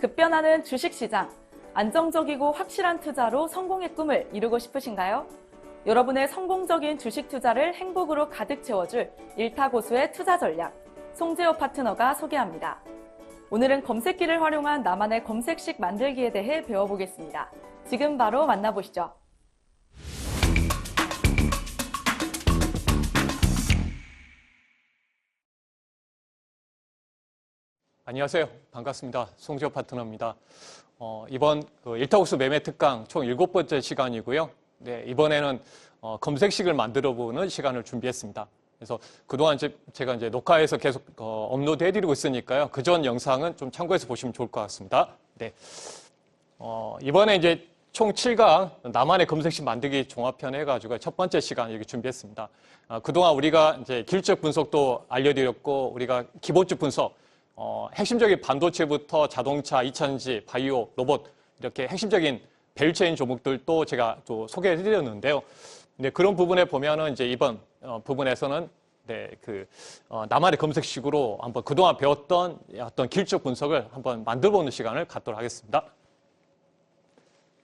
급변하는 주식시장, 안정적이고 확실한 투자로 성공의 꿈을 이루고 싶으신가요? 여러분의 성공적인 주식 투자를 행복으로 가득 채워줄 일타고수의 투자 전략, 송재호 파트너가 소개합니다. 오늘은 검색기를 활용한 나만의 검색식 만들기에 대해 배워보겠습니다. 지금 바로 만나보시죠. 안녕하세요. 반갑습니다. 송재호 파트너입니다. 이번 일타고수 매매 특강 총 7번째 시간이고요. 네, 이번에는 검색식을 만들어보는 시간을 준비했습니다. 그래서 그동안 제가 녹화해서 계속 업로드 해드리고 있으니까요. 그 전 영상은 좀 참고해서 보시면 좋을 것 같습니다. 네. 이번에 이제 총 7강 나만의 검색식 만들기 종합편 해가지고 첫 번째 시간 이렇게 준비했습니다. 그동안 우리가 이제 기술적 분석도 알려드렸고, 우리가 기본적 분석, 핵심적인 반도체부터 자동차, 2차전지, 바이오, 로봇 이렇게 핵심적인 밸류체인 종목들도 제가 또 소개해드렸는데요. 네, 그런 부분에 보면은 이제 이번 부분에서는 나만의 검색식으로 한번 그동안 배웠던 어떤 기술적 분석을 한번 만들어보는 시간을 갖도록 하겠습니다.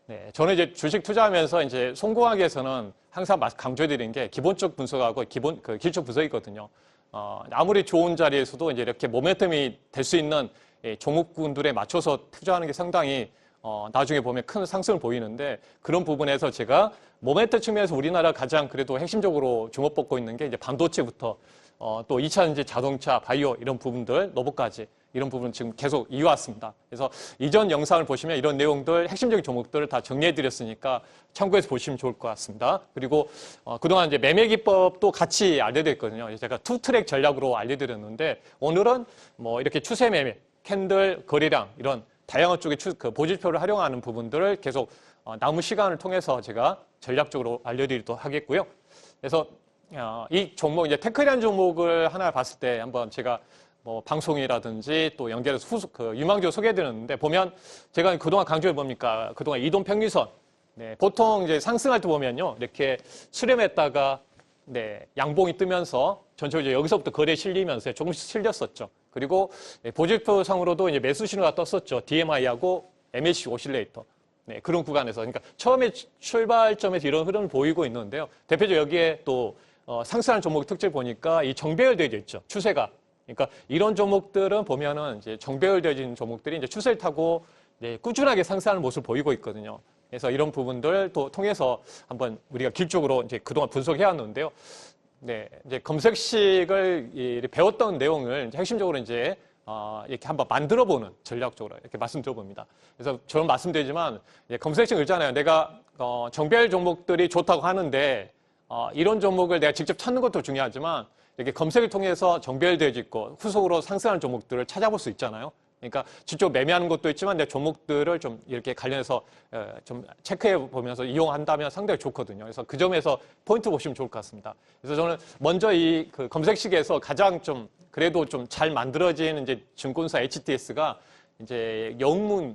네, 저는 이제 주식 투자하면서 이제 성공하기 위해서는 항상 강조해드리는 게 기본적 분석하고 기술적 분석이거든요. 아무리 좋은 자리에서도 이제 이렇게 모멘텀이 될 수 있는 종목군들에 맞춰서 투자하는 게 상당히 나중에 보면 큰 상승을 보이는데, 그런 부분에서 제가 모멘텀 측면에서 우리나라 가장 그래도 핵심적으로 주목받고 있는 게 이제 반도체부터 또 2차전지, 자동차, 바이오 이런 부분들, 로봇까지 이런 부분 지금 계속 이어왔습니다. 그래서 이전 영상을 보시면 이런 내용들, 핵심적인 종목들을 다 정리해드렸으니까 참고해서 보시면 좋을 것 같습니다. 그리고 그동안 이제 매매 기법도 같이 알려드렸거든요. 제가 투 트랙 전략으로 알려드렸는데, 오늘은 뭐 이렇게 추세 매매, 캔들, 거래량 이런 다양한 쪽의 보직표를 활용하는 부분들을 계속 남은 시간을 통해서 제가 전략적으로 알려드리도록 하겠고요. 그래서 이 종목, 이제 테크라는 종목을 하나 봤을 때 한번 제가 뭐 방송이라든지 또 연결해서 유망주를 소개해드렸는데, 보면 제가 그동안 강조해 봅니까? 그동안 이동 평균선. 네, 보통 이제 상승할 때 보면요, 이렇게 수렴했다가 네, 양봉이 뜨면서 전체적으로 여기서부터 거래에 실리면서 조금씩 실렸었죠. 그리고 보직표 상으로도 이제 매수 신호가 떴었죠. DMI하고 MACD 오실레이터. 네, 그런 구간에서. 그러니까 처음에 출발점에서 이런 흐름을 보이고 있는데요. 대표적으로 여기에 또 상승하는 종목 특징을 보니까 이 정배열되어 있죠. 추세가. 그러니까 이런 종목들은 보면은 이제 정배열되어진 종목들이 이제 추세를 타고 꾸준하게 상승하는 모습을 보이고 있거든요. 그래서 이런 부분들 또 통해서 한번 우리가 길적으로 이제 그동안 분석해 왔는데요. 네, 이제 검색식을 배웠던 내용을 핵심적으로 이제 이렇게 한번 만들어보는 전략적으로 이렇게 말씀드려봅니다. 그래서 저는 말씀드리지만 검색식 있잖아요. 내가 정배열 종목들이 좋다고 하는데 이런 종목을 내가 직접 찾는 것도 중요하지만 이렇게 검색을 통해서 정배열되어 있고 후속으로 상승하는 종목들을 찾아볼 수 있잖아요. 그러니까 직접 매매하는 것도 있지만 내 종목들을 좀 이렇게 관련해서 좀 체크해 보면서 이용한다면 상당히 좋거든요. 그래서 그 점에서 포인트 보시면 좋을 것 같습니다. 그래서 저는 먼저 이 검색식에서 가장 좀 그래도 좀 잘 만들어진 이제 증권사 HTS가 이제 영문,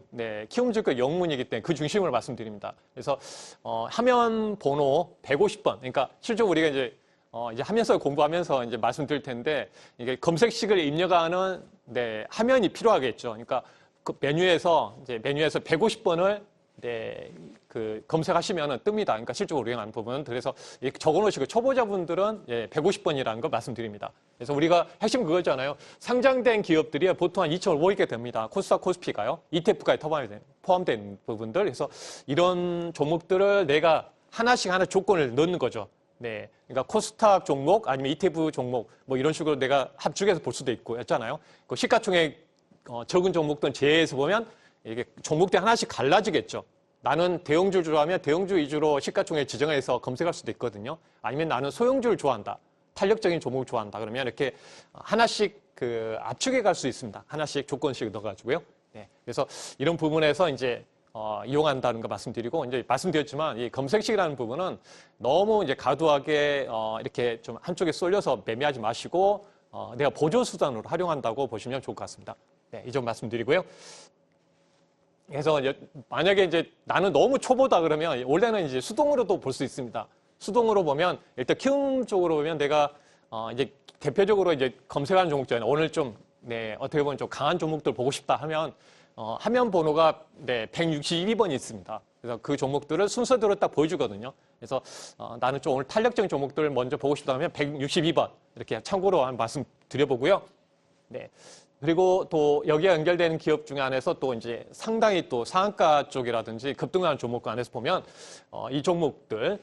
키움증권 영문이기 때문에 그 중심으로 말씀드립니다. 그래서 화면 번호 150번. 그러니까 실제로 우리가 이제 하면서 공부하면서 이제 말씀드릴 텐데, 이게 검색식을 입력하는 화면이 필요하겠죠. 그러니까 그 메뉴에서 150번을 검색하시면은 뜹니다. 그러니까 실적으로 유행하는 부분. 그래서 이렇게 적어놓으시고 초보자분들은 150번이라는 거 말씀드립니다. 그래서 우리가 핵심 그거잖아요. 상장된 기업들이 보통 한 2,500개 됩니다. 코스닥, 코스피가요. ETF까지 포함된 부분들. 그래서 이런 종목들을 내가 하나씩 조건을 넣는 거죠. 네, 그러니까 코스닥 종목 아니면 ETF 종목 뭐 이런 식으로 내가 합죽해서 볼 수도 있고 했잖아요. 그 시가총액 적은 종목들은 제외해서 보면 이게 종목들이 하나씩 갈라지겠죠. 나는 대형주를 좋아하면 대형주 위주로 시가총액 지정해서 검색할 수도 있거든요. 아니면 나는 소형주를 좋아한다, 탄력적인 종목을 좋아한다. 그러면 이렇게 하나씩 압축해 갈 수 있습니다. 하나씩 조건씩 넣어가지고요. 네, 그래서 이런 부분에서 이제 이용한다는 거 말씀드리고, 이제 말씀드렸지만 이 검색식이라는 부분은 너무 이제 과도하게 이렇게 좀 한쪽에 쏠려서 매매하지 마시고 내가 보조 수단으로 활용한다고 보시면 좋을 것 같습니다. 네, 이 점 말씀드리고요. 그래서 만약에 이제 나는 너무 초보다 그러면 원래는 이제 수동으로도 볼 수 있습니다. 수동으로 보면 일단 키움 쪽으로 보면 내가 이제 대표적으로 이제 검색하는 종목잖아요. 오늘 좀 네, 어떻게 보면 좀 강한 종목들 보고 싶다 하면 화면 번호가 네, 162번이 있습니다. 그래서 그 종목들을 순서대로 딱 보여주거든요. 그래서 나는 좀 오늘 탄력적인 종목들을 먼저 보고 싶다 하면 162번 이렇게 참고로 한 말씀 드려보고요. 네. 그리고 또 여기에 연결되는 기업 중에 안에서 또 이제 상당히 또 상한가 쪽이라든지 급등하는 종목 안에서 보면 이 종목들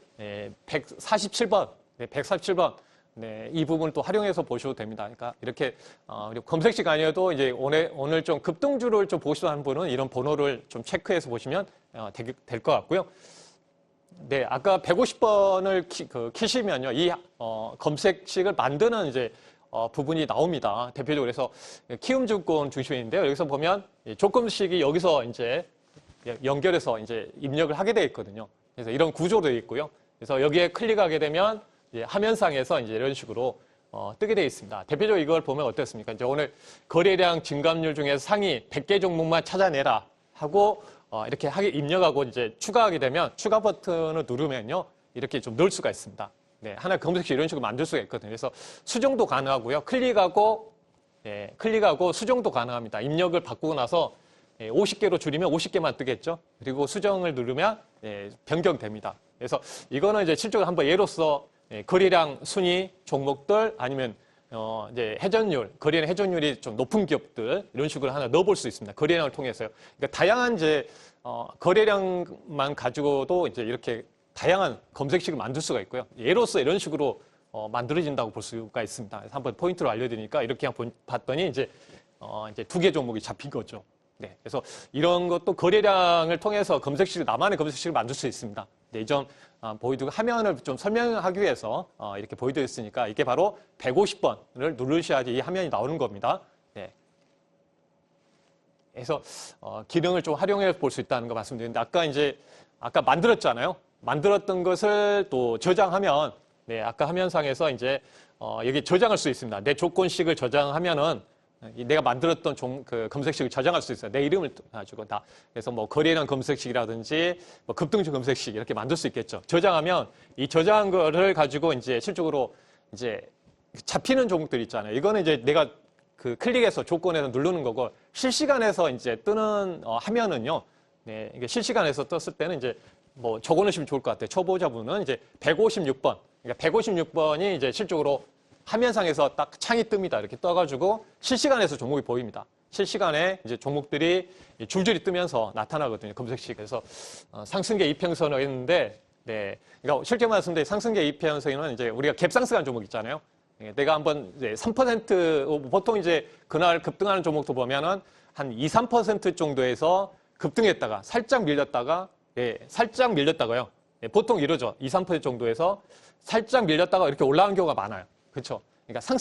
147번, 네, 147번 네, 이 부분을 또 활용해서 보셔도 됩니다. 그러니까 이렇게 검색식 아니어도 이제 오늘 좀 급등주를 좀 보고 싶어 하는 분은 이런 번호를 좀 체크해서 보시면 될 것 같고요. 네, 아까 150번을 키시면요, 이 검색식을 만드는 이제 부분이 나옵니다. 대표적으로 그래서 키움증권 중심인데요. 여기서 보면 조건식이 여기서 이제 연결해서 이제 입력을 하게 되어 있거든요. 그래서 이런 구조로 되어 있고요. 그래서 여기에 클릭하게 되면 이제 화면상에서 이제 이런 식으로 뜨게 되어 있습니다. 대표적으로 이걸 보면 어떻습니까? 이제 오늘 거래량 증감률 중에서 상위 100개 종목만 찾아내라 하고 이렇게 입력하고 이제 추가하게 되면 추가 버튼을 누르면요. 이렇게 좀 넣을 수가 있습니다. 네, 하나 검색식 이런 식으로 만들 수가 있거든요. 그래서 수정도 가능하고요. 클릭하고 수정도 가능합니다. 입력을 바꾸고 나서 50개로 줄이면 50개만 뜨겠죠. 그리고 수정을 누르면 변경됩니다. 그래서 이거는 이제 실적으로 한번 예로서 거래량 순위 종목들 아니면 이제 회전율, 거래량 회전율이 좀 높은 기업들 이런 식으로 하나 넣어볼 수 있습니다. 거래량을 통해서요. 그러니까 다양한 이제 거래량만 가지고도 이제 이렇게 다양한 검색식을 만들 수가 있고요. 예로서 이런 식으로 만들어진다고 볼 수가 있습니다. 그래서 한번 포인트로 알려드리니까 이렇게 한번 봤더니 이제 두 개 종목이 잡힌 거죠. 네, 그래서 이런 것도 거래량을 통해서 나만의 검색식을 만들 수 있습니다. 네, 이 점 보여드리고 화면을 좀 설명하기 위해서 이렇게 보여드렸으니까 이게 바로 150번을 누르셔야지 이 화면이 나오는 겁니다. 네. 그래서 기능을 좀 활용해 볼 수 있다는 거 말씀드렸는데 아까 만들었잖아요. 만들었던 것을 또 저장하면 네, 아까 화면상에서 이제 여기 저장할 수 있습니다. 내 조건식을 저장하면은 내가 만들었던 그 검색식을 저장할 수 있어요. 내 이름을 가지고 다. 그래서 뭐 거래량 검색식이라든지 뭐 급등주 검색식 이렇게 만들 수 있겠죠. 저장하면 이 저장한 거를 가지고 이제 실적으로 이제 잡히는 종목들 있잖아요. 이거는 이제 내가 그 클릭해서 조건에서 누르는 거고 실시간에서 이제 뜨는 화면은요. 네, 이게 실시간에서 떴을 때는 이제 뭐 적어놓으시면 좋을 것 같아요. 초보자분은 이제 156번. 그러니까 156번이 이제 실적으로 화면상에서 딱 창이 뜹니다. 이렇게 떠가지고 실시간에서 종목이 보입니다. 실시간에 이제 종목들이 줄줄이 뜨면서 나타나거든요. 검색식에서 상승계 이평선을 했는데, 네, 그러니까 실제 말씀드린 상승계 이평선은 이제 우리가 갭상승한 종목 있잖아요. 내가 한번 이제 3% 보통 이제 그날 급등하는 종목도 보면은 한 2, 3% 정도에서 급등했다가 살짝 밀렸다가 살짝 밀렸다가요. 보통 이러죠. 2, 3% 정도에서 살짝 밀렸다가 이렇게 올라간 경우가 많아요. 그렇죠. 그러니까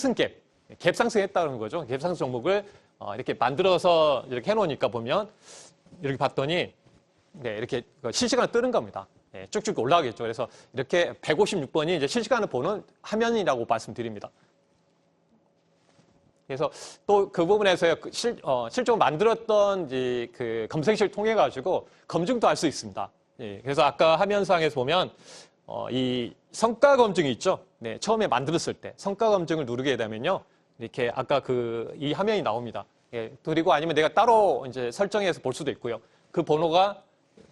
갭 상승했다는 거죠. 갭 상승 종목을 이렇게 만들어서 이렇게 해놓으니까 보면 이렇게 봤더니 네, 이렇게 실시간으로 뜨는 겁니다. 네, 쭉쭉 올라가겠죠. 그래서 이렇게 156번이 이제 실시간을 보는 화면이라고 말씀드립니다. 그래서 또 그 부분에서 실적으로 만들었던 그 검색식을 통해 가지고 검증도 할 수 있습니다. 예, 그래서 아까 화면상에서 보면 이 성과 검증이 있죠. 네, 처음에 만들었을 때 성과 검증을 누르게 되면요, 이렇게 아까 이 화면이 나옵니다. 예, 그리고 아니면 내가 따로 이제 설정해서 볼 수도 있고요. 그 번호가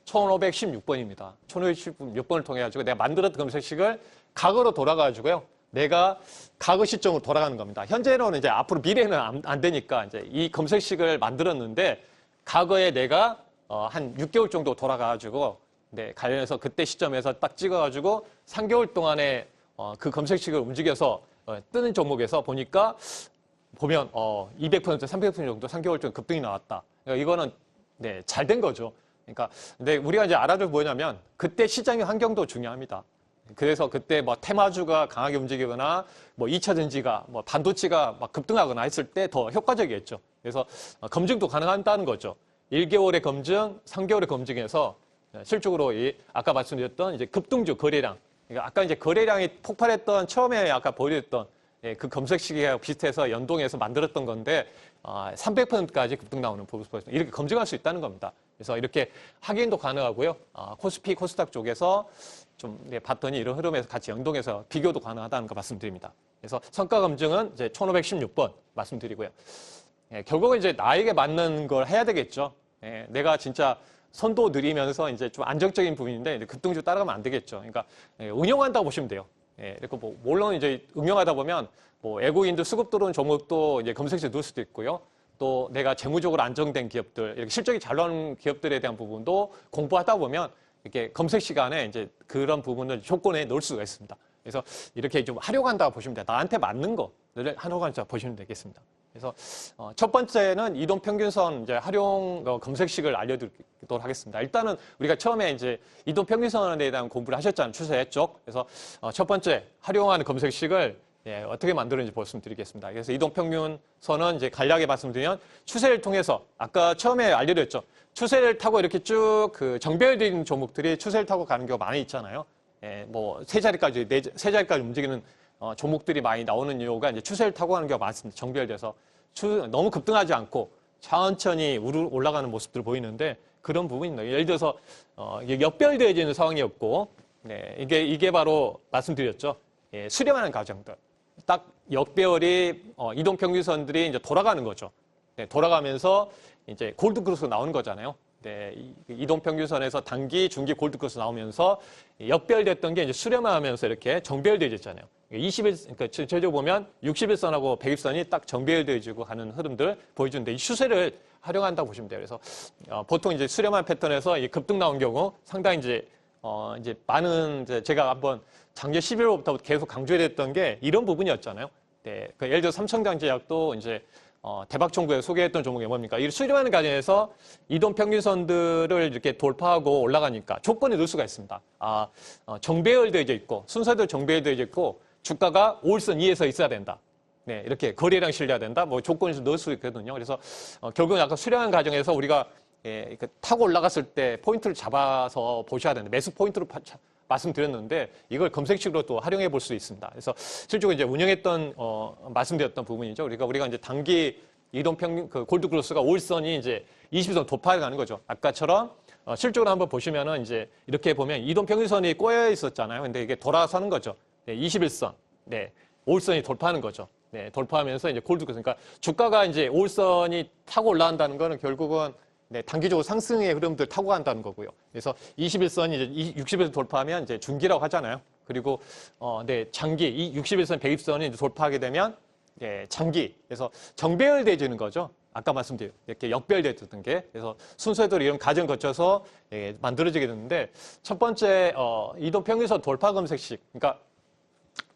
1516번입니다. 1516번을 통해 가지고 내가 만들었던 검색식을 과거로 돌아가지고요. 내가 과거 시점으로 돌아가는 겁니다. 현재로는 이제 앞으로 미래는 안 되니까 이제 이 검색식을 만들었는데 과거에 내가 한 6개월 정도 돌아가가지고 네, 관련해서 그때 시점에서 딱 찍어가지고 3개월 동안에 그 검색식을 움직여서 뜨는 종목에서 보면 200%, 300% 정도 3개월 전 급등이 나왔다. 그러니까 이거는 네, 잘 된 거죠. 그러니까 근데 우리가 이제 알아둘 뭐냐면 그때 시장의 환경도 중요합니다. 그래서 그때 뭐 테마주가 강하게 움직이거나 뭐 2차 전지가 뭐 반도체가 막 급등하거나 했을 때 더 효과적이겠죠. 그래서 검증도 가능하다는 거죠. 1개월의 검증, 3개월의 검증에서 실적으로 아까 말씀드렸던 이제 급등주 거래량, 그러니까 아까 이제 거래량이 폭발했던 처음에 아까 보여드렸던 그 검색시기와 비슷해서 연동해서 만들었던 건데 300%까지 급등 나오는 보고서 이렇게 검증할 수 있다는 겁니다. 그래서 이렇게 확인도 가능하고요. 코스피, 코스닥 쪽에서 좀 봤더니 이런 흐름에서 같이 연동해서 비교도 가능하다는 거 말씀드립니다. 그래서 성과 검증은 이제 1516번 말씀드리고요. 결국은 이제 나에게 맞는 걸 해야 되겠죠. 내가 진짜 선도 느리면서 이제 좀 안정적인 부분인데 급등주 따라가면 안 되겠죠. 그러니까 응용한다고 보시면 돼요. 그리고 뭐 물론 이제 응용하다 보면 뭐 외국인도 수급 들어온 종목도 이제 검색지에 넣을 수도 있고요. 또 내가 재무적으로 안정된 기업들, 이렇게 실적이 잘 나오는 기업들에 대한 부분도 공부하다 보면 이렇게 검색 시간에 이제 그런 부분을 조건에 넣을 수가 있습니다. 그래서 이렇게 좀 활용한다고 보시면 돼요. 나한테 맞는 거를 활용한다고 보시면 되겠습니다. 그래서 첫 번째는 이동평균선 이제 활용 검색식을 알려드리도록 하겠습니다. 일단은 우리가 처음에 이제 이동평균선에 대한 공부를 하셨잖아요. 추세 쪽. 그래서 첫 번째 활용하는 검색식을 어떻게 만드는지 말씀드리겠습니다. 그래서 이동평균선은 이제 간략하게 말씀드리면 추세를 통해서 아까 처음에 알려드렸죠. 추세를 타고 이렇게 쭉 그 정배열되어 있는 종목들이 추세를 타고 가는 경우가 많이 있잖아요. 뭐 세 자리까지 움직이는 종목들이 많이 나오는 이유가 이제 추세를 타고 가는 경우가 많습니다. 정배열돼서 너무 급등하지 않고 천천히 올라가는 모습들 보이는데 그런 부분입니다. 예를 들어서 이게 역별되어지는 상황이었고, 이게 바로 말씀드렸죠. 수렴하는 과정들. 딱 역배열이 이동평균선들이 이제 돌아가는 거죠. 돌아가면서 이제 골드크로스 나오는 거잖아요. 이동평균선에서 단기, 중기 골드크로스 나오면서 역배열됐던 게 이제 수렴하면서 이렇게 정배열되어졌잖아요. 그러니까 전체적으로 보면 60일선하고 100일선이 딱 정배열되어지고 가는 흐름들 보여주는데 이 추세를 활용한다고 보시면 돼요. 그래서 보통 이제 수렴한 패턴에서 급등 나온 경우 상당히 이제 많은 제가 한번 작년 11월부터 계속 강조했던 게 이런 부분이었잖아요. 예를 들어 삼성장제약도 이제 대박총구에 소개했던 종목이 뭡니까? 이 수렴하는 과정에서 이동평균선들을 이렇게 돌파하고 올라가니까 조건을 넣을 수가 있습니다. 정배열되어져 있고 순서대로 정배열되어져 있고 주가가 5일선 이에서 있어야 된다. 이렇게 거래량 실려야 된다. 뭐 조건을 넣을 수 있거든요. 그래서 결국은 아까 수렴하는 과정에서 우리가 타고 올라갔을 때 포인트를 잡아서 보셔야 되는데 매수 포인트로 말씀드렸는데 이걸 검색식으로 또 활용해 볼 수 있습니다. 그래서 실제로 이제 운영했던 말씀드렸던 부분이죠. 우리가 이제 단기 이동평균 그 골드크로스가 5일선이 이제 20일선 돌파해 가는 거죠. 아까처럼 실적으로 한번 보시면은 이제 이렇게 보면 이동평균선이 꼬여 있었잖아요. 근데 이게 돌아서는 거죠. 21선, 5일선이 돌파하는 거죠. 돌파하면서 이제 골드크로스. 그러니까 주가가 이제 5일선이 타고 올라간다는 거는 결국은 단기적으로 상승의 흐름들 타고 간다는 거고요. 그래서 21선이 이제 60일선 돌파하면 이제 중기라고 하잖아요. 그리고 장기, 이 60일선, 100일선이 이제 돌파하게 되면 장기. 그래서 정배열되어지는 거죠. 아까 말씀드린 이렇게 역배열되었던 게. 그래서 순서대로 이런 과정 거쳐서 만들어지게 되는데 첫 번째 이동평균선 돌파 검색식. 그러니까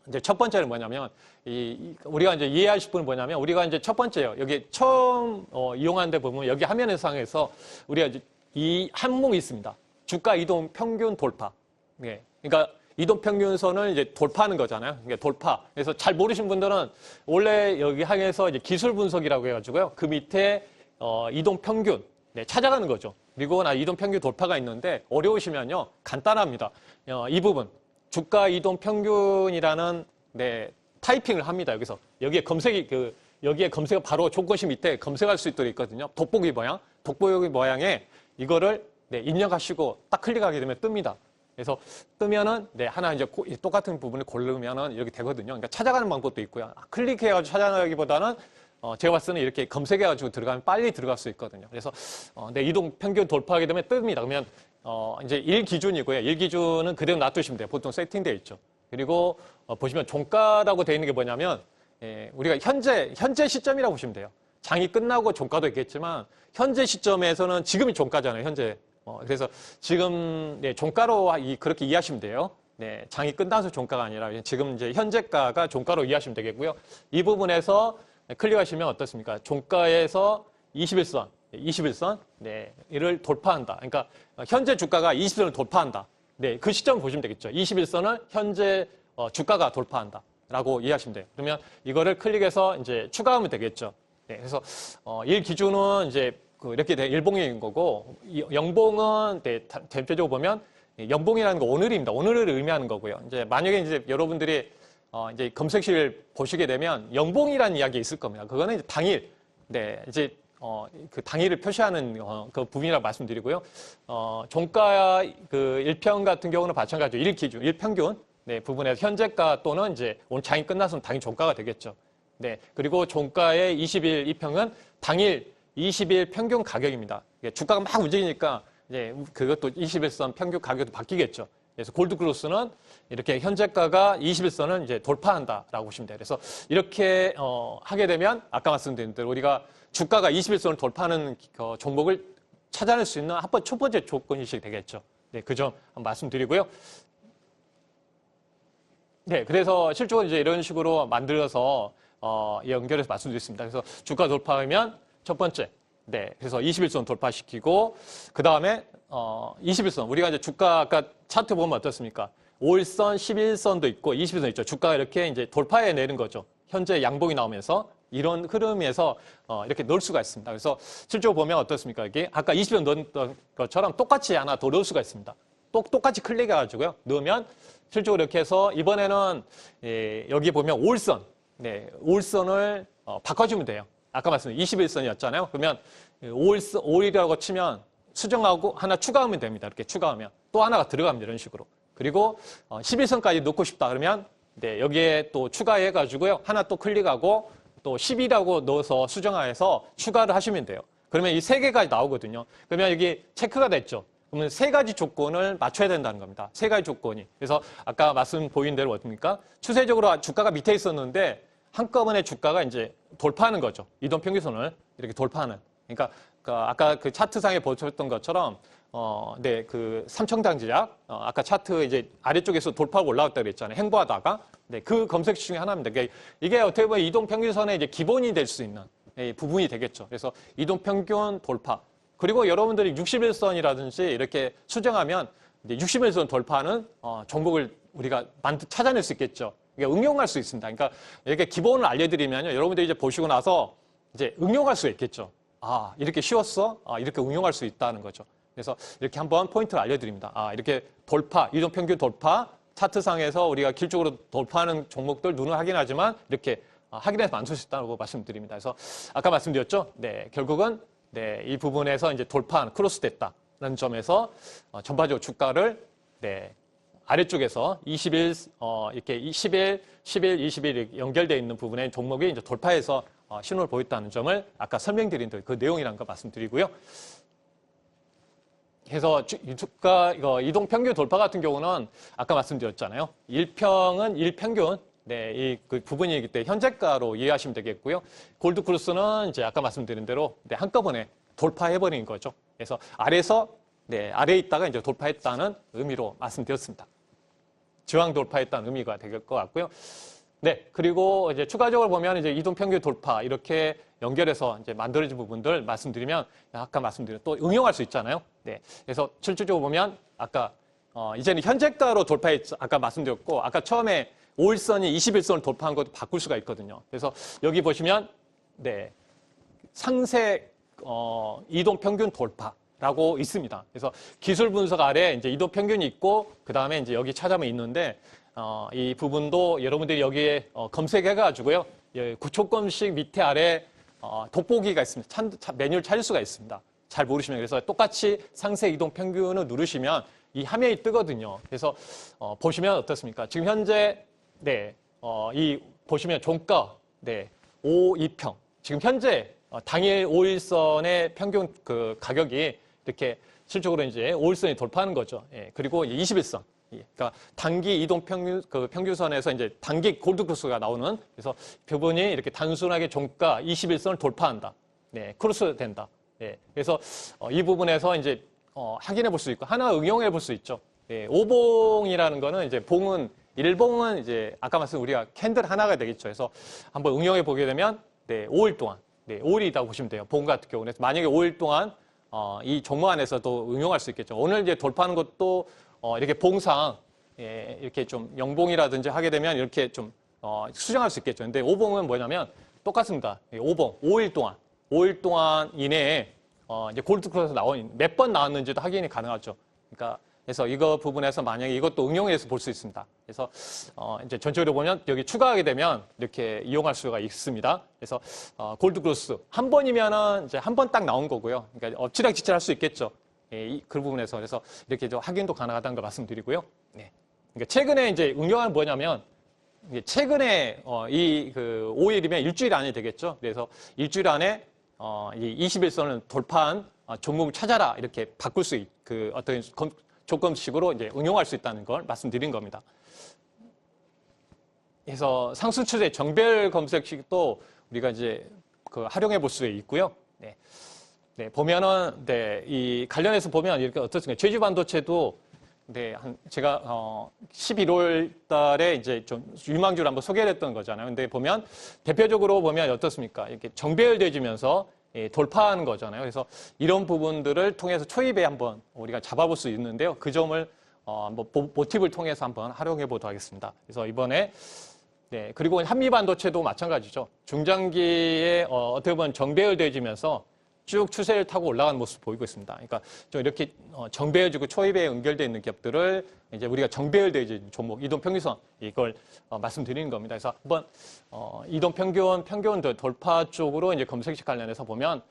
이제 첫 번째는 뭐냐면 우리가 이제 이해하실 부분은 뭐냐면 우리가 이제 첫 번째요. 여기 처음 이용하는 데 보면 여기 화면상에서 우리가 이제 이 항목이 있습니다. 주가 이동 평균 돌파. 그러니까 이동 평균선을 이제 돌파하는 거잖아요. 그러니까 돌파. 그래서 잘 모르신 분들은 원래 여기 항에서 이제 기술 분석이라고 해가지고요. 그 밑에 이동 평균 찾아가는 거죠. 그리고 이동 평균 돌파가 있는데 어려우시면요 간단합니다. 이 부분. 주가 이동 평균이라는 타이핑을 합니다. 여기서 여기에 검색이 바로 조건식 밑에 검색할 수 있도록 있거든요. 돋보기 모양에 이거를 입력하시고 딱 클릭하게 되면 뜹니다. 그래서 뜨면은 하나 이제 똑같은 부분을 고르면은 이렇게 되거든요. 그러니까 찾아가는 방법도 있고요. 클릭해가지고 찾아가기보다는 제가 봤을 때는 이렇게 검색해가지고 들어가면 빨리 들어갈 수 있거든요. 그래서 이동 평균 돌파하게 되면 뜹니다. 그러면 이제 1기준이고요. 1기준은 그대로 놔두시면 돼요. 보통 세팅되어 있죠. 그리고 보시면 종가라고 되어 있는 게 뭐냐면 우리가 현재 시점이라고 보시면 돼요. 장이 끝나고 종가도 있겠지만 현재 시점에서는 지금이 종가잖아요. 현재. 그래서 지금 종가로 그렇게 이해하시면 돼요. 장이 끝나서 종가가 아니라 지금 이제 현재가가 종가로 이해하시면 되겠고요. 이 부분에서 클릭하시면 어떻습니까? 종가에서 21선, 이를 돌파한다. 그러니까 현재 주가가 20선을 돌파한다. 그 시점 보시면 되겠죠. 21선을 현재 주가가 돌파한다라고 이해하시면 돼요. 그러면 이거를 클릭해서 이제 추가하면 되겠죠. 그래서 1기준은 이제 이렇게 일봉인 거고 영봉은 대표적으로 보면 연봉이라는 거 오늘입니다. 오늘을 의미하는 거고요. 이제 만약에 이제 여러분들이 이제 검색실 보시게 되면 연봉이라는 이야기 있을 겁니다. 그거는 이제 당일, 이제 그 당일을 표시하는 그 부분이라고 말씀드리고요. 종가 그 일평 같은 경우는 마찬가지로 일평균 부분에서 현재가 또는 이제 오늘 장이 끝나서는 당일 종가가 되겠죠. 네. 그리고 종가의 20일 이평은 당일 20일 평균 가격입니다. 주가가 막 움직이니까 이제 그것도 21선 평균 가격도 바뀌겠죠. 그래서 골드크로스는 이렇게 현재가가 21선을 이제 돌파한다라고 보시면 돼요. 그래서 이렇게 하게 되면 아까 말씀드린 대로 우리가 주가가 21선을 돌파하는 종목을 찾아낼 수 있는 첫 번째 조건이식이 되겠죠. 네, 그 점 말씀드리고요. 네, 그래서 실적은 이제 이런 식으로 만들어서 연결해서 말씀드렸습니다. 그래서 주가 돌파하면 첫 번째, 네, 그래서 21선 돌파시키고 그 다음에 21선 우리가 이제 주가 아까 차트 보면 어떻습니까? 5일선, 11선도 있고 21선 있죠. 주가가 이렇게 이제 돌파해 내는 거죠. 현재 양봉이 나오면서 이런 흐름에서 이렇게 넣을 수가 있습니다. 그래서 실적으로 보면 어떻습니까? 이게 아까 20선 넣었던 것처럼 똑같이 하나 더 넣을 수가 있습니다. 똑같이 클릭해가지고요. 넣으면 실적으로 이렇게 해서 이번에는 여기 보면 5일선, 네, 5일선을 바꿔주면 돼요. 아까 말씀드린 21선이었잖아요. 그러면 5일이라고 치면 수정하고 하나 추가하면 됩니다. 이렇게 추가하면 또 하나가 들어갑니다. 이런 식으로. 그리고 11선까지 넣고 싶다 그러면 네, 여기에 또 추가해가지고요. 하나 또 클릭하고 또 10이라고 넣어서 수정해서 추가를 하시면 돼요. 그러면 이 세 개가 나오거든요. 그러면 여기 체크가 됐죠. 그러면 세 가지 조건을 맞춰야 된다는 겁니다. 세 가지 조건이. 그래서 아까 말씀 보인 대로 어떻습니까? 추세적으로 주가가 밑에 있었는데 한꺼번에 주가가 이제 돌파하는 거죠. 이동평균선을 이렇게 돌파하는. 그러니까 아까 그 차트상에 보셨던 것처럼 네, 그 삼청장지약 아까 차트 이제 아래쪽에서 돌파하고 올라왔다 그랬잖아요. 행보하다가 네, 그 검색 중에 하나입니다. 그러니까 이게 어떻게 보면 이동평균선의 이제 기본이 될 수 있는 부분이 되겠죠. 그래서 이동평균 돌파. 그리고 여러분들이 61선이라든지 이렇게 수정하면 이제 61선 돌파하는 종목을 우리가 찾아낼 수 있겠죠. 그러니까 응용할 수 있습니다. 그러니까 이렇게 기본을 알려드리면요, 여러분들이 이제 보시고 나서 이제 응용할 수 있겠죠. 아, 이렇게 쉬웠어? 아, 이렇게 응용할 수 있다는 거죠. 그래서 이렇게 한번 포인트를 알려드립니다. 아, 이렇게 돌파, 이동평균 돌파, 차트상에서 우리가 길쭉으로 돌파하는 종목들 눈을 확인하지만 이렇게 확인해서 만들 수 있다고 말씀드립니다. 그래서 아까 말씀드렸죠. 네, 결국은 네, 이 부분에서 이제 돌파한 크로스됐다는 점에서 전반적으로 주가를 네, 아래쪽에서 20일 이렇게 10일, 10일, 20일 연결되어 있는 부분에 종목이 이제 돌파해서 신호를 보였다는 점을 아까 설명드린 그 내용이라는 거 말씀드리고요. 그래서 주가 이동 평균 돌파 같은 경우는 아까 말씀드렸잖아요. 1평은 1평균. 네, 그 부분이기 때문에 현재가로 이해하시면 되겠고요. 골드크로스는 이제 아까 말씀드린 대로 네, 한꺼번에 돌파해버린 거죠. 그래서 아래에 있다가 이제 돌파했다는 의미로 말씀드렸습니다. 저항 돌파했다는 의미가 될 것 같고요. 네, 그리고 이제 추가적으로 보면 이제 이동평균 돌파 이렇게 연결해서 이제 만들어진 부분들 말씀드리면 아까 말씀드린 또 응용할 수 있잖아요. 네, 그래서 실질적으로 보면 아까 이제는 현재가로 아까 말씀드렸고 아까 처음에 5일선이 21선을 돌파한 것도 바꿀 수가 있거든요. 그래서 여기 보시면 네, 상세 이동평균 돌파라고 있습니다. 그래서 기술 분석 아래 이제 이동평균이 있고 그 다음에 이제 여기 찾아보면 있는데 이 부분도 여러분들이 여기에 검색해가지고요. 9초권씩 밑에 아래 돋보기가 있습니다. 메뉴를 찾을 수가 있습니다. 잘 모르시면 그래서 똑같이 상세 이동 평균을 누르시면 이 화면이 뜨거든요. 그래서 보시면 어떻습니까? 지금 현재 네, 이 보시면 종가 네, 5.2평 지금 현재 당일 5일선의 평균 그 가격이 이렇게 실적으로 이제 5일선이 돌파하는 거죠. 예, 그리고 21선. 그러니까 단기 이동 평균선에서 이제 단기 골드크로스가 나오는 그래서 부분이 이렇게 단순하게 종가 21선을 돌파한다. 네, 크로스 된다. 네, 그래서 이 부분에서 이제 확인해 볼 수 있고 하나 응용해 볼 수 있죠. 예, 오봉이라는 거는 이제 일봉은 이제 아까 말씀 우리가 캔들 하나가 되겠죠. 그래서 한번 응용해 보게 되면 네, 5일 동안 네, 5일이 있다고 보시면 돼요. 봉 같은 경우는 만약에 5일 동안 이 종목 안에서도 응용할 수 있겠죠. 오늘 이제 돌파하는 것도 이렇게 봉상 예, 이렇게 좀 영봉이라든지 하게 되면 이렇게 좀 수정할 수 있겠죠. 근데 오봉은 뭐냐면 똑같습니다. 오봉 5일 동안 이내에 이제 골드크로스 몇 번 나왔는지도 확인이 가능하죠. 그러니까 그래서 이거 부분에서 만약에 이것도 응용해서 볼 수 있습니다. 그래서 이제 전체적으로 보면 여기 추가하게 되면 이렇게 이용할 수가 있습니다. 그래서 골드크로스 한 번이면은 이제 한 번 딱 나온 거고요. 그러니까 엎치락뒤치락 할 수 있겠죠. 예, 그 부분에서 그래서 이렇게 좀 확인도 가능하다는 걸 말씀드리고요. 네. 그러니까 최근에 이제 응용은 뭐냐면 최근에 이 그 5일이면 일주일 안에 되겠죠. 그래서 일주일 안에 이 21선을 돌파한 종목을 찾아라 이렇게 바꿀 수 그 어떤 조건식으로 이제 응용할 수 있다는 걸 말씀드린 겁니다. 그래서 상승 추세 정배열 검색식도 우리가 이제 그 활용해 볼 수 있고요. 네. 네, 보면은, 네, 이 관련해서 보면 이렇게 어떻습니까? 제주 반도체도, 네, 제가, 11월 달에 이제 좀 유망주를 한번 소개를 했던 거잖아요. 근데 보면, 대표적으로 보면 어떻습니까? 이렇게 정배열돼지면서 돌파하는 거잖아요. 그래서 이런 부분들을 통해서 초입에 한번 우리가 잡아볼 수 있는데요. 그 점을, 한번 모티브를 통해서 한번 활용해 보도록 하겠습니다. 그래서 이번에, 네, 그리고 한미반도체도 마찬가지죠. 중장기에, 어떻게 보면 정배열돼지면서 쭉 추세를 타고 올라가는 모습 보이고 있습니다. 그러니까 좀 이렇게 정배열지고 초입에 연결되어 있는 기업들을 이제 우리가 정배열돼지 종목, 이동평균선 이걸 말씀드리는 겁니다. 그래서 한번 이동평균 돌파 쪽으로 이제 검색식 관련해서 보면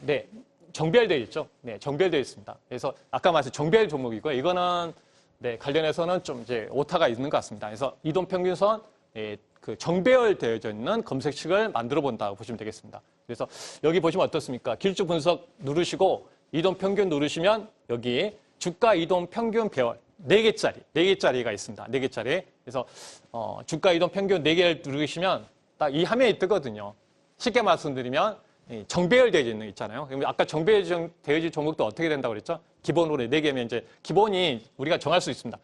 네, 정배열되어 있죠. 네, 정배열되어 있습니다. 그래서 아까 말씀 정배열 종목이고요. 이거는 네, 관련해서는 좀 이제 오타가 있는 것 같습니다. 그래서 이동평균선 그 정배열되어져 있는 검색식을 만들어 본다고 보시면 되겠습니다. 그래서 여기 보시면 어떻습니까? 기술적 분석 누르시고 이동 평균 누르시면 여기 주가 이동 평균 배열 4개짜리가 있습니다. 4개짜리. 그래서 주가 이동 평균 4개를 누르시면 딱 이 화면이 뜨거든요. 쉽게 말씀드리면 정배열되어 있는 거 있잖아요. 그럼 아까 정배열되어진 종목도 어떻게 된다고 그랬죠? 기본으로 4개면 이제 기본이 우리가 정할 수 있습니다.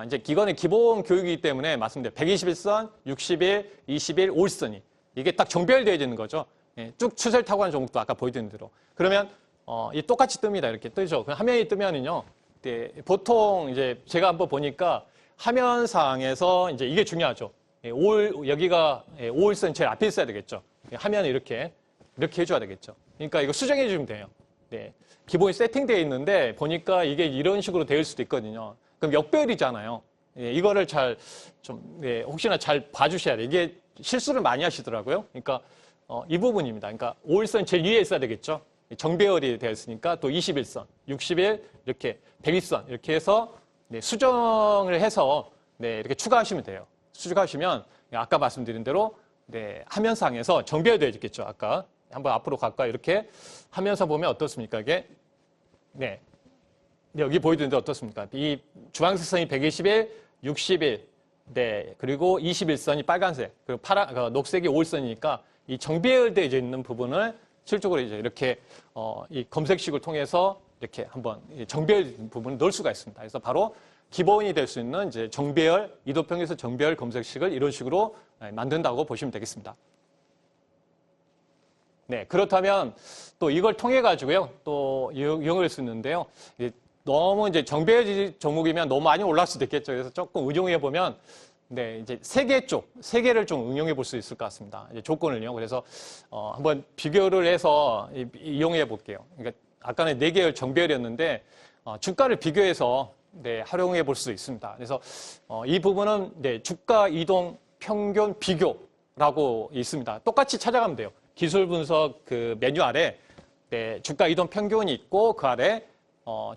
이제 이거는 기본 교육이기 때문에 말씀드려요. 121선, 60일, 20일, 5일선이 이게 딱 정배열되어 있는 거죠. 예, 쭉 추세를 타고 가는 종목도 아까 보여드린 대로. 그러면 이 똑같이 뜹니다. 이렇게 뜨죠. 그럼 화면이 뜨면은요. 네, 보통 이제 제가 한번 보니까 화면상에서 이제 이게 중요하죠. 예, 여기가 5일선 제일 앞에 있어야 되겠죠. 예, 화면을 이렇게 해줘야 되겠죠. 그러니까 이거 수정해 주면 돼요. 네, 기본이 세팅되어 있는데 보니까 이게 이런 식으로 될 수도 있거든요. 그럼 역배열이잖아요. 예, 이거를 예, 혹시나 잘 봐주셔야 돼요. 이게 실수를 많이 하시더라고요. 그러니까 이 부분입니다. 그러니까 5일선 제일 위에 있어야 되겠죠. 정배열이 되어 있으니까 또 21선, 60일, 이렇게 100일선 이렇게 해서 네, 수정을 해서 네, 이렇게 추가하시면 돼요. 추가하시면 아까 말씀드린 대로 네, 화면상에서 정배열되어 있겠죠. 아까 한번 앞으로 갈까요? 이렇게 화면상 보면 어떻습니까? 이게 네. 여기 보여드리는데 어떻습니까? 이 주황색 선이 120일, 60일, 네, 그리고 21선이 빨간색, 그리고 녹색이 5일선이니까 이 정배열되어 있는 부분을 실적으로 이제 이렇게 이 검색식을 통해서 이렇게 한번 정배열 부분을 넣을 수가 있습니다. 그래서 바로 기본이 될 수 있는 이제 정배열, 이동평균선 정배열 검색식을 이런 식으로 만든다고 보시면 되겠습니다. 네, 그렇다면 또 이걸 통해 가지고요, 또 이용할 수 있는데요. 너무 이제 정배열 종목이면 너무 많이 올라갈 수도 있겠죠. 그래서 조금 응용해 보면, 네, 이제 세 개를 좀 응용해 볼 수 있을 것 같습니다. 이제 조건을요. 그래서, 한번 비교를 해서 이용해 볼게요. 그러니까 아까는 4개열 정배열이었는데, 주가를 비교해서, 네, 활용해 볼 수 있습니다. 그래서, 이 부분은, 네, 주가 이동 평균 비교라고 있습니다. 똑같이 찾아가면 돼요. 기술 분석 그 메뉴 아래, 네, 주가 이동 평균이 있고, 그 아래,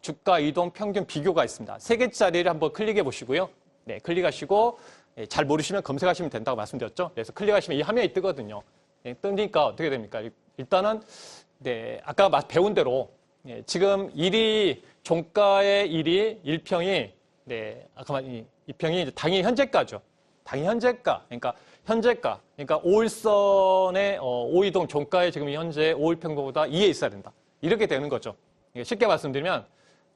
주가 이동 평균 비교가 있습니다. 3개짜리를 한번 클릭해 보시고요. 네, 클릭하시고 잘 모르시면 검색하시면 된다고 말씀드렸죠. 그래서 클릭하시면 이 화면이 뜨거든요. 네, 뜨니까 어떻게 됩니까? 일단은 네, 아까 배운 대로 네, 지금 종가의 1평이 네, 아까 이 평이 당일 현재가죠. 당일 현재가. 그러니까 현재가. 그러니까 5일선의 5이동 종가의 지금 현재 5일평보다 2에 있어야 된다. 이렇게 되는 거죠. 쉽게 말씀드리면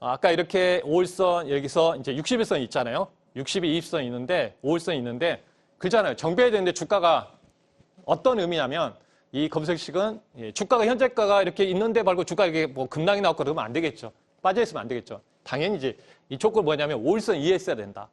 아까 이렇게 5일선 여기서 이제 60일선 있잖아요. 60일 20선 있는데 5일선 있는데 그렇잖아요. 정배열되는데 주가가 어떤 의미냐면 이 검색식은 주가가 현재가가 이렇게 있는데 말고 주가 이게 뭐 급락이 나왔고 그러면 안 되겠죠. 빠져 있으면 안 되겠죠. 당연히 이제 이 조건 뭐냐면 5일선 이에 있어야 된다.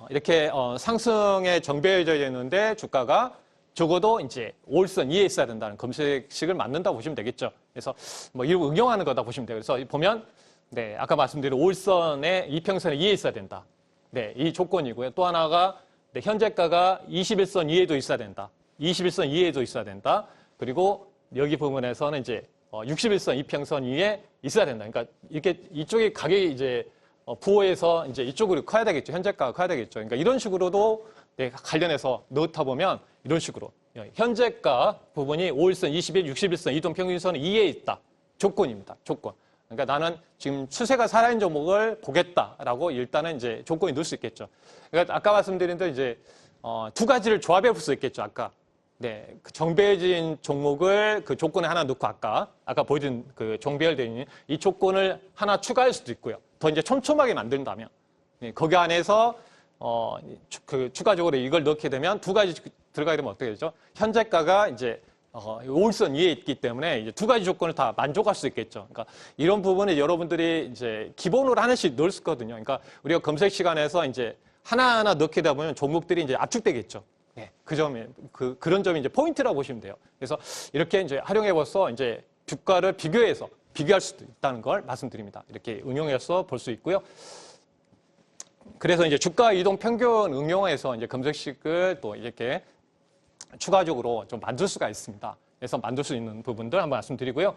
이렇게 상승에 정배열져 있는데 주가가 적어도 이제 5일선 이에 있어야 된다는 검색식을 만든다고 보시면 되겠죠. 그래서 뭐 이걸 응용하는 거다 보시면 돼요. 그래서 보면 네, 아까 말씀드린 5일선에 이평선에 이에 있어야 된다. 네, 이 조건이고요. 또 하나가 네, 현재가가 21선 이에도 있어야 된다. 21선 이에도 있어야 된다. 그리고 여기 부분에서는 이제 61선 이평선 위에 있어야 된다. 그러니까 이렇게 이쪽에 가격이 이제 부호에서 이제 이쪽으로 커야 되겠죠. 현재가가 커야 되겠죠. 그러니까 이런 식으로도 관련해서 넣다 보면 이런 식으로 현재가 부분이 5일선, 20일, 60일선 이동평균선 이에 있다. 조건입니다. 조건. 그러니까 나는 지금 추세가 살아있는 종목을 보겠다라고 일단은 이제 조건이 넣을 수 있겠죠. 그러니까 아까 말씀드린 대로 이제 두 가지를 조합해 볼 수 있겠죠. 아까 그 정배진 종목을 그 조건에 하나 넣고 아까 보여준 그 정배열되어 있는 이 조건을 하나 추가할 수도 있고요. 더 이제 촘촘하게 만든다면 거기 안에서 그 추가적으로 이걸 넣게 되면 두 가지 들어가게 되면 어떻게 되죠? 현재가가 이제 5일선 위에 있기 때문에 이제 두 가지 조건을 다 만족할 수 있겠죠. 그러니까 이런 부분을 여러분들이 이제 기본으로 하나씩 넣을 수 있거든요. 그러니까 우리가 검색 시간에서 이제 하나하나 넣게 되다 보면 종목들이 이제 압축되겠죠. 그 점이 그런 점이 이제 포인트라고 보시면 돼요. 그래서 이렇게 이제 활용해봐서 이제 주가를 비교할 수도 있다는 걸 말씀드립니다. 이렇게 응용해서 볼 수 있고요. 그래서 이제 주가 이동 평균 응용해서 이제 검색식을 또 이렇게 추가적으로 좀 만들 수가 있습니다. 그래서 만들 수 있는 부분들 한번 말씀드리고요.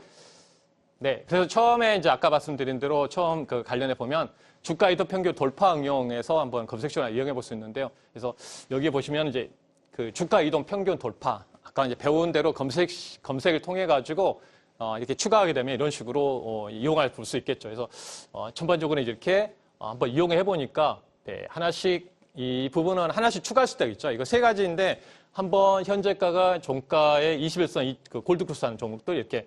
네, 그래서 처음에 이제 아까 말씀드린 대로 처음 그 관련해 보면 주가 이동 평균 돌파 응용해서 한번 검색식을 이용해 볼 수 있는데요. 그래서 여기 보시면 이제 그 주가 이동 평균 돌파 아까 이제 배운 대로 검색을 통해 가지고 이렇게 추가하게 되면 이런 식으로 이용할 수 있겠죠. 그래서 전반적으로 이렇게 한번 이용해 보니까 네, 하나씩 이 부분은 하나씩 추가할 수 있겠죠. 이거 세 가지인데 한번 현재가가 종가의 21선 그 골드크로스 하는 종목들 이렇게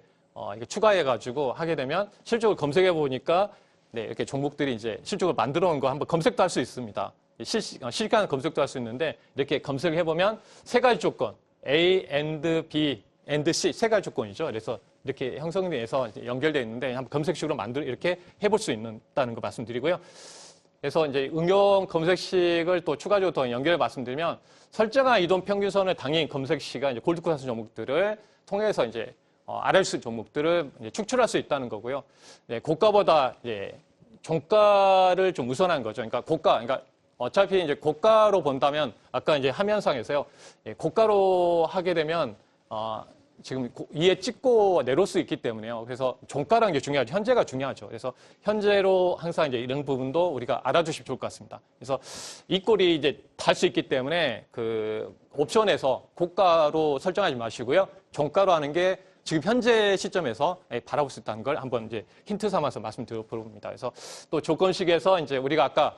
추가해 가지고 하게 되면 실적을 검색해 보니까 네, 이렇게 종목들이 이제 실적을 만들어 놓은 거 한번 검색도 할 수 있습니다. 실시간 검색도 할 수 있는데 이렇게 검색을 해보면 세 가지 조건 A, and B, and C 세 가지 조건이죠. 그래서 이렇게 형성돼서 연결되어 있는데 한번 검색식으로 이렇게 해볼 수 있다는 거 말씀드리고요. 그래서 이제 응용 검색식을 또 추가적으로 더 연결해 말씀드리면 설정한 이동 평균선을 당연히 검색식가 이제 골드크로스 종목들을 통해서 이제 알아볼 수 있는 종목들을 이제 축출할 수 있다는 거고요. 네, 고가보다 이제 종가를 좀 우선한 거죠. 그러니까 그러니까 어차피 이제 고가로 본다면 아까 이제 화면상에서요. 고가로 하게 되면 지금 위에 찍고 내려올 수 있기 때문에요. 그래서 종가라는 게 중요하죠. 현재가 중요하죠. 그래서 현재로 항상 이제 이런 부분도 우리가 알아두시면 좋을 것 같습니다. 그래서 이 꼴이 이제 달 수 있기 때문에 그 옵션에서 고가로 설정하지 마시고요. 종가로 하는 게 지금 현재 시점에서 바라볼 수 있다는 걸 한번 이제 힌트 삼아서 말씀드려봅니다. 그래서 또 조건식에서 이제 우리가 아까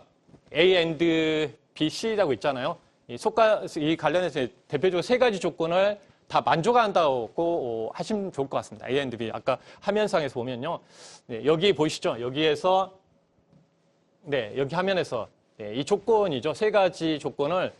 A and B, C라고 있잖아요. 이 관련해서 대표적으로 세 가지 조건을 다 만족한다고 하시면 좋을 것 같습니다. A and B. 아까 화면상에서 보면요. 네, 여기 보이시죠? 여기에서, 네, 여기 화면에서 네, 이 조건이죠. 세 가지 조건을